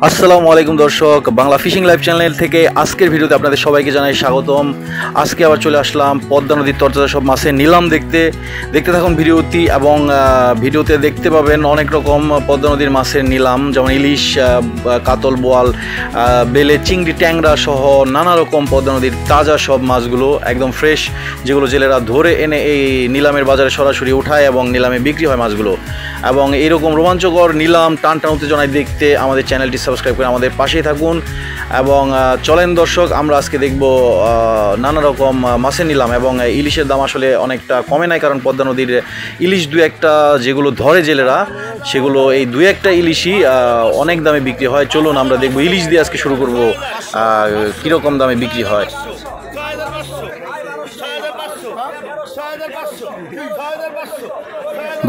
আসসালামু আলাইকুম দর্শক, বাংলা ফিশিং লাইভ চ্যানেল থেকে আজকের ভিডিওতে আপনাদের সবাইকে জানাই স্বাগতম। আজকে আবার চলে আসলাম পদ্মা নদীর তরতাজা সব মাছের নিলাম দেখতে থাকুন ভিডিওটি। এবং ভিডিওতে দেখতে পাবেন অনেক রকম পদ্মা নদীর মাছের নিলাম, যেমন ইলিশ, কাতল, বোয়াল, বেলে, চিংড়ি, ট্যাংরা সহ নানা রকম পদ্মা নদীর তাজা সব মাছগুলো একদম ফ্রেশ, যেগুলো জেলেরা ধরে এনে এই নিলামের বাজারে সরাসরি উঠায় এবং নিলামে বিক্রি হয় মাছগুলো। এবং এইরকম রোমাঞ্চকর নিলাম টান উত্তেজনায় দেখতে আমাদের চ্যানেলটি সাবস্ক্রাইব করে আমাদের পাশেই থাকুন। এবং চলেন দর্শক, আমরা আজকে দেখব নানা রকম মাছের নিলাম। এবং ইলিশের দাম আসলে অনেকটা কমে নাই, কারণ পদ্মা নদীর ইলিশ দু একটা যেগুলো ধরে জেলেরা, সেগুলো এই দু একটা ইলিশই অনেক দামে বিক্রি হয়। চলুন আমরা দেখব, ইলিশ দিয়ে আজকে শুরু করব, কীরকম দামে বিক্রি হয়।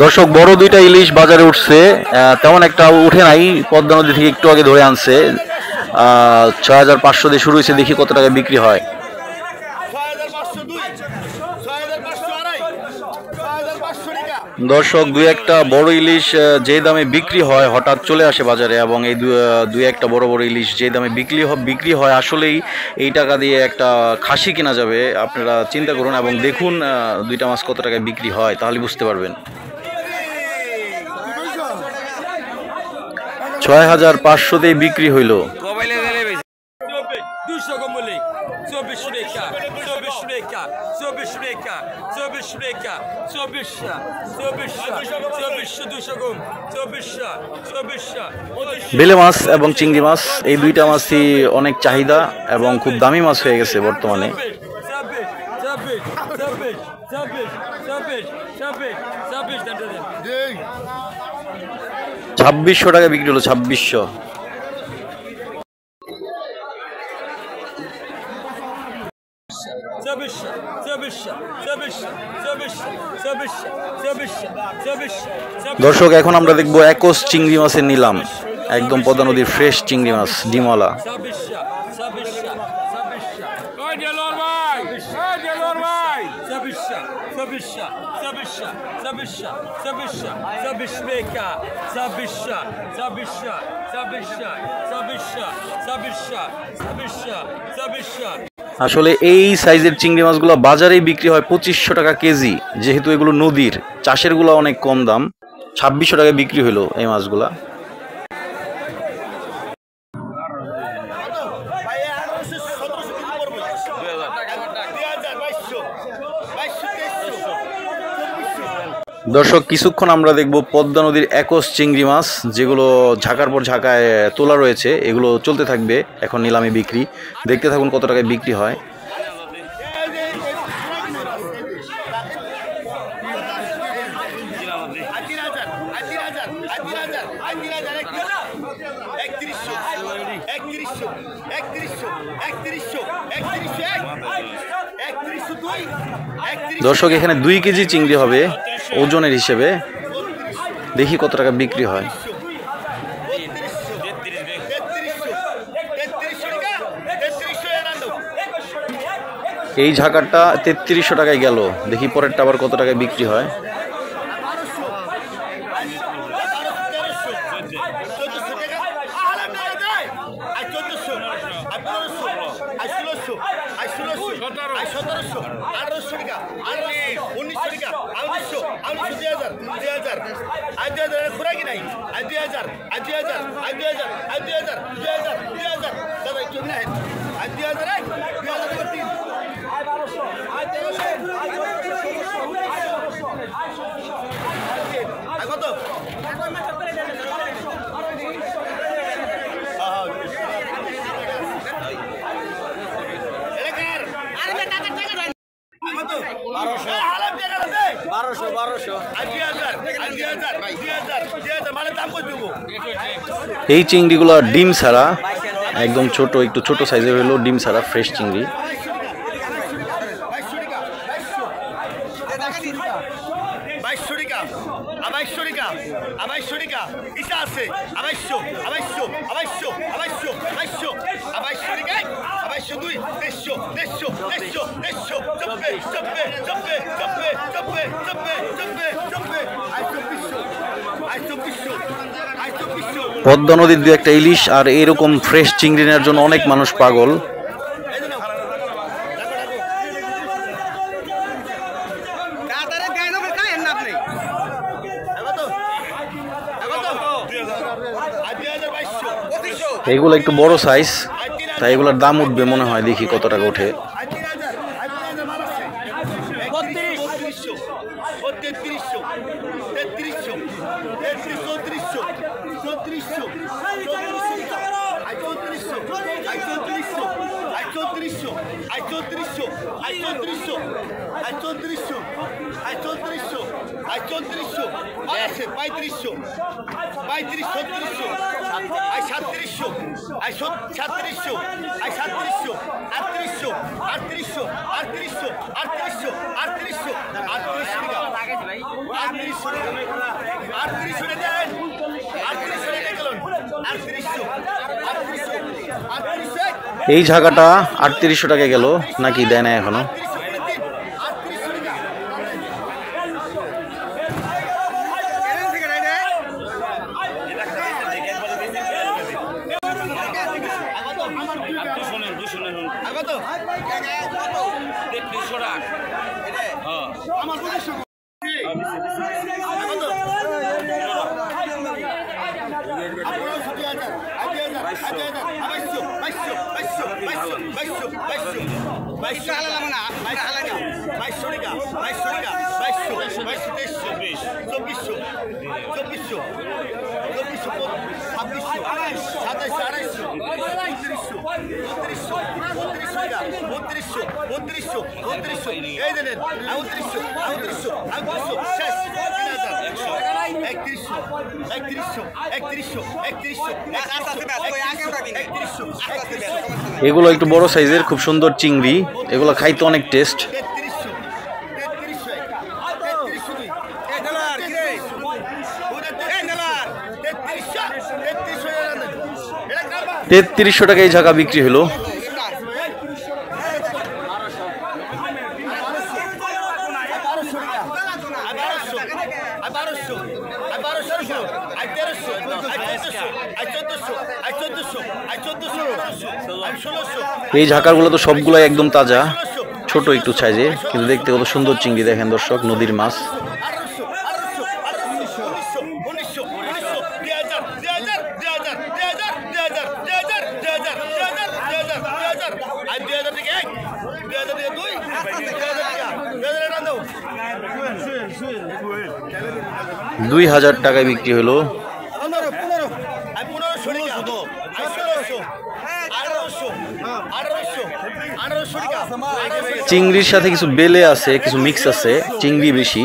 দর্শক, বড় দুইটা ইলিশ বাজারে উঠছে, তেমন একটা উঠে নাই, পদ্মা নদী থেকে একটু আগে ধরে আনছে। ৬,৫০০ দিয়ে শুরু হয়েছে, দেখি কত টাকায় বিক্রি হয়। দর্শক, দুই একটা বড় ইলিশ যে দামে বিক্রি হয় হঠাৎ চলে আসে বাজারে, এবং এই দুই একটা বড় ইলিশ যে দামে বিক্রি হয় আসলেই এই টাকা দিয়ে একটা খাসি কেনা যাবে। আপনারা চিন্তা করুন এবং দেখুন দুইটা মাছ কত টাকায় বিক্রি হয়, তাহলে বুঝতে পারবেন। ৬,৫০০তেই বিক্রি হইল। বেলে মাছ এবং চিংড়ি মাছ, এই দুইটা মাছই অনেক চাহিদা এবং খুব দামি মাছ হয়ে গেছে বর্তমানে। ২৬০০ টাকা বিক্রি হলো, ২৬০০। দর্শক, এখন আমরা দেখবো একোস চিংড়ি মাছের নিলাম, একদম পদ্মা নদীর ফ্রেশ চিংড়ি মাছ, ডিমওয়ালা। আসলে এই সাইজের চিংড়ি মাছগুলো বাজারেই বিক্রি হয় ২৫০০ টাকা কেজি, যেহেতু এগুলো নদীর, চাষের গুলো অনেক কম দাম। ২৬০০ টাকায় বিক্রি হলো এই মাছগুলা। দর্শক, কিছুক্ষণ আমরা দেখব পদ্মা নদীর একোস চিংড়ি মাছ, যেগুলো ঝাঁকার পর ঝাঁকায় তোলা রয়েছে, এগুলো চলতে থাকবে এখন নিলামে বিক্রি। দেখতে থাকুন কত টাকায় বিক্রি হয়। দর্শক, এখানে ২ কেজি চিংড়ি হবে ওজনের হিসেবে, দেখি কত টাকা বিক্রি হয়। এই ঝাঁকারটা ৩৩০০ টাকায় গেল, দেখি পরেরটা আবার কত টাকায় বিক্রি হয়। এই চিংড়িগুলো ডিম ছাড়া, একদম ছোট, একটু ছোট সাইজের হলো, ডিম ছাড়া ফ্রেশ চিংড়ি। পদ্মা নদীর দু একটা ইলিশ আর এরকম ফ্রেশ চিংড়ি নেওয়ার জন্য অনেক মানুষ পাগল। এগুলো একটু বড় সাইজ, তাই এগুলোর দাম উঠবে মনে হয়, দেখি কত টাকা ওঠে। এই ঝাঁকাটা 3800 টাকা গেল, নাকি দেয় না এখনো? এগুলো একটু বড় সাইজের, খুব সুন্দর চিংড়ি, এগুলো খাইতে অনেক টেস্ট। 3300 টাকা এই ঝাঁকা বিক্রি হলো। এই ঝাঁকাগুলো তো সবগুলাই একদম তাজা, ছোট একটু সাইজে, কিন্তু দেখতে কত সুন্দর চিংড়ি। দেখেন দর্শক, নদীর মাছ। $2000 টাকায় বিক্রি হলো। চিংড়ির সাথে কিছু বেলে আছে, কিছু মিক্স আছে, চিংড়ি বেশি।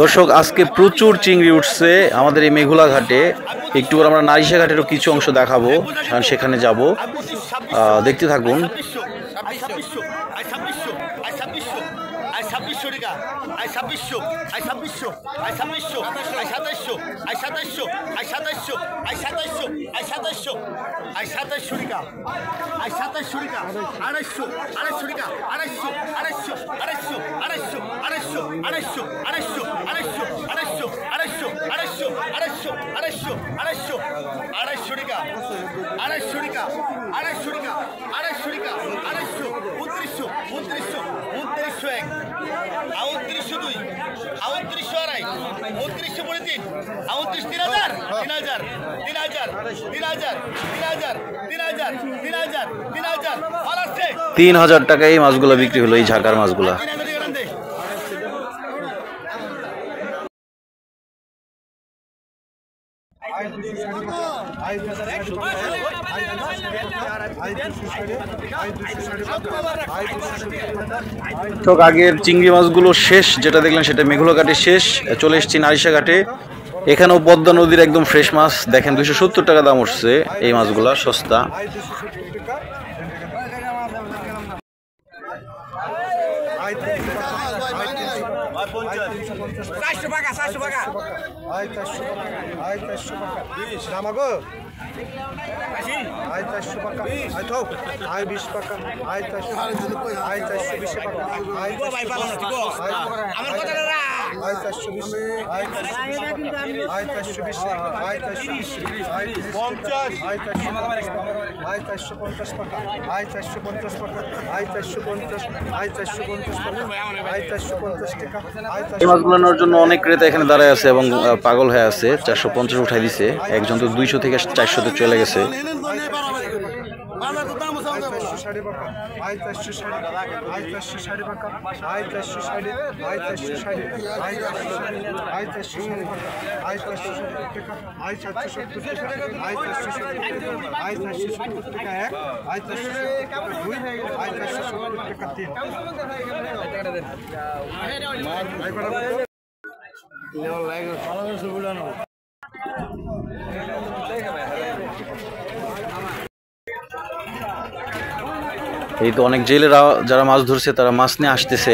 দর্শক, আজকে প্রচুর চিংড়ি উঠছে আমাদের এই মেঘুলা ঘাটে। একটু আমরা নারিশা ঘাটেরও কিছু অংশ দেখাবো, কারণ সেখানে যাব, দেখতে থাকুন। I 2600 I 2700 I 2700 I 2700 I 2700 I 2700 I 2700 টাকা আই 2700 টাকা 250 250 টাকা 250 250 250 250 250 250 250 250 250 250 250 250 250 টাকা 250 টাকা 250 টাকা 250 টাকা 250 2900 2900 2900 এক 2900 দুই 2900 আড়াই 2900 পরে তিন 29 3000 3000 3000 3000 3000 3000 3000 3000 আর আছে 3000 টাকায় এই মাছগুলো বিক্রি হলো, এই ঝাঁকার মাছগুলো। তো আগের চিংড়ি মাছগুলো শেষ, যেটা দেখলেন সেটা মেঘুলা ঘাটে শেষ। চলে এসেছি নারিশা ঘাটে। এখানেও পদ্মা নদীর একদম ফ্রেশ মাছ দেখেন, 270 টাকা দাম উঠছে। এই মাছগুলা সস্তা। এই মাছগুলো নেওয়ার জন্য অনেক ক্রেতা এখানে দাঁড়ায় আছে এবং পাগল হয়ে আছে। 450 উঠাই দিছে, একজন তো 200 থেকে 400-তে চলে গেছে। এই তো অনেক জেলেরা যারা মাছ ধরছে তারা মাছ নিয়ে আসতেছে।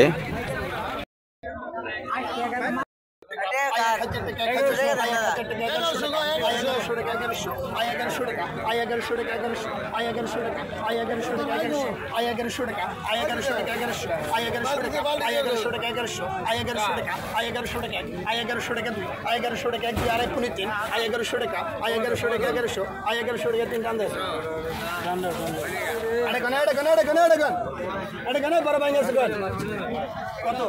কত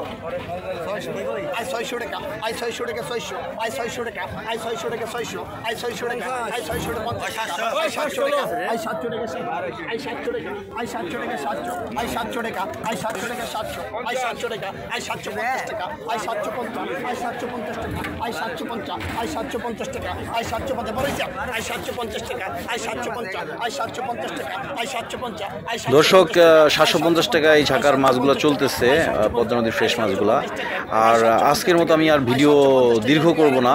600 টাকা আই 600 টাকা 600 আই 600 টাকা আই 600 টাকা 600 আই 600 টাকা আই 600 টাকা 700 টাকা আই 700 টাকা আই 700 টাকা আই 700 টাকা 700 আই 700 টাকা আই 700 টাকা 700 আই 700 টাকা আই 750 টাকা আই 750 আই 750 টাকা আই 750 আই 750 টাকা আই 750 বলেছি আই 750 টাকা আই 750 আই 750 টাকা আই 750 আই। দর্শক 750 টাকা এই ঝাঁকার মাছগুলো চলতেছে, পদ্মা নদীর ফ্রেশ মাছগুলা। আর আজকের মতো আমি আর ভিডিও দীর্ঘ করব না।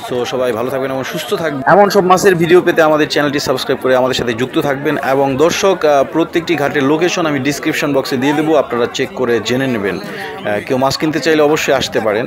সো সবাই ভালো থাকবেন এবং সুস্থ থাকবেন। এমন সব মাছের ভিডিও পেতে আমাদের চ্যানেলটি সাবস্ক্রাইব করে আমাদের সাথে যুক্ত থাকবেন। এবং দর্শক প্রত্যেকটি ঘাটের লোকেশন আমি ডিসক্রিপশন বক্সে দিয়ে দেবো, আপনারা চেক করে জেনে নেবেন। কেউ মাছ কিনতে চাইলে অবশ্যই আসতে পারেন।